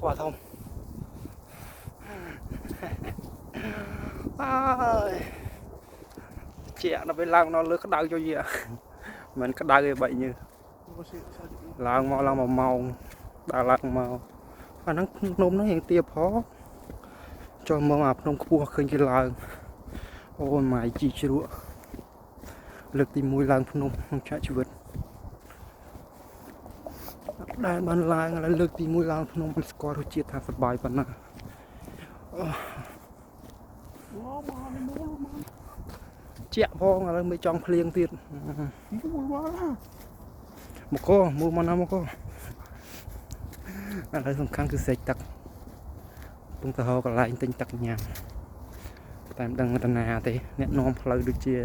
qua thông ai chị nó phải làm nó lướt cái đau cho gì ạ mình cái đau vậy như làm màu đã làm màu và nó nôm nó hiện tiệp khó cho mơ mạp nông cua khơi cái làng ôi mày chi chưa lực tìm mùi làng nông không chạy chịu đàn ban làng là lực tìm mùi làng nôngมัน score រសជាតិថាសប្បាយប៉ុណ្ណាជាក់ផងឥឡូវមិនចង់ភ្លៀងទៀតមកកមើលមកណាមកកឥឡូវសំខាន់គឺសេចទឹកពងទៅហៅកន្លែងទិញទឹកញ៉ាំតែមិនដឹងទៅណាទេអ្នកនាំផ្លូវដូចជា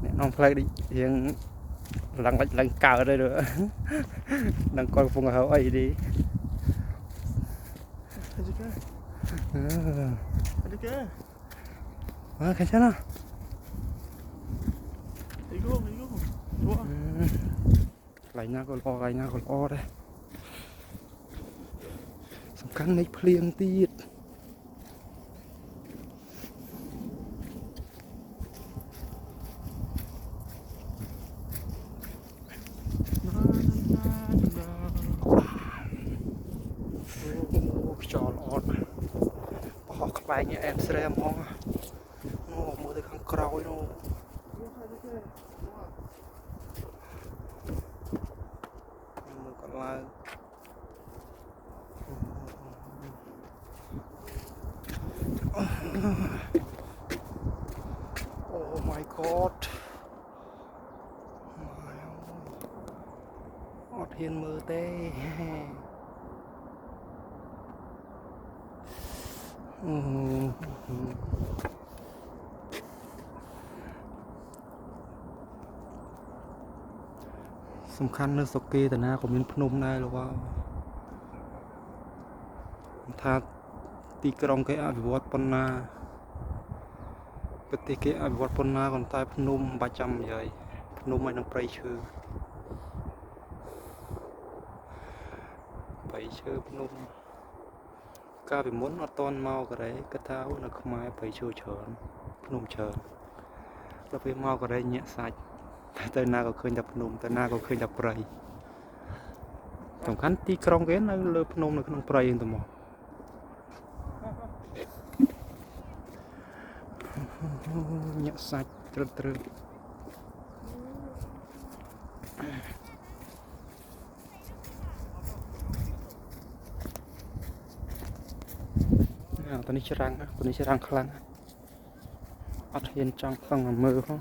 អ្នកនាំផ្លូវដូចរៀងឡើងកើតទេដឹងគាត់កំពុងហៅអីទេខាងចាណាកន្លែងណាក៏ល្អកន្លែងណាក៏ល្អដែរសំខាន់នៃភ្លៀងទៀតខ្យល់អត់បោះក្បែរនេះអែមស្រែហ្មងនោះមើលទៅខាងក្រោយនោះមើលគាត់ឡើងអូ my god អត់ហ៊ានមើលទេសំខាន់នៅស្រុកគេតាណាក៏មានភ្នំដែរលោកថាទីក្រុងគេអភិវឌ្ឍប៉ុណ្ណាប្រទេសគេអភិវឌ្ឍប៉ុណ្ណាក៏តែភ្នំមិនបាច់ចាំនិយាយភ្នំហើយនឹងព្រៃឈើភ្នំកាលពីមុនអត់តន់មកកូរ៉េគាត់ថានៅខ្មែរព្រៃឈើច្រើនភ្នំច្រើនដល់ពេលមកកូរ៉េញាក់សាច់ទៅណាក៏ឃើញតែភ្នំទៅណាក៏ឃើញតែព្រៃសំខាន់ទីក្រុងគេនៅលើភ្នំនៅក្នុងព្រៃហ្នឹងទៅមកញាក់សាច់ត្រឹមតនេះច្រាំងខ្លាំងអត់ហ៊ានចង់ខឹងមើលផង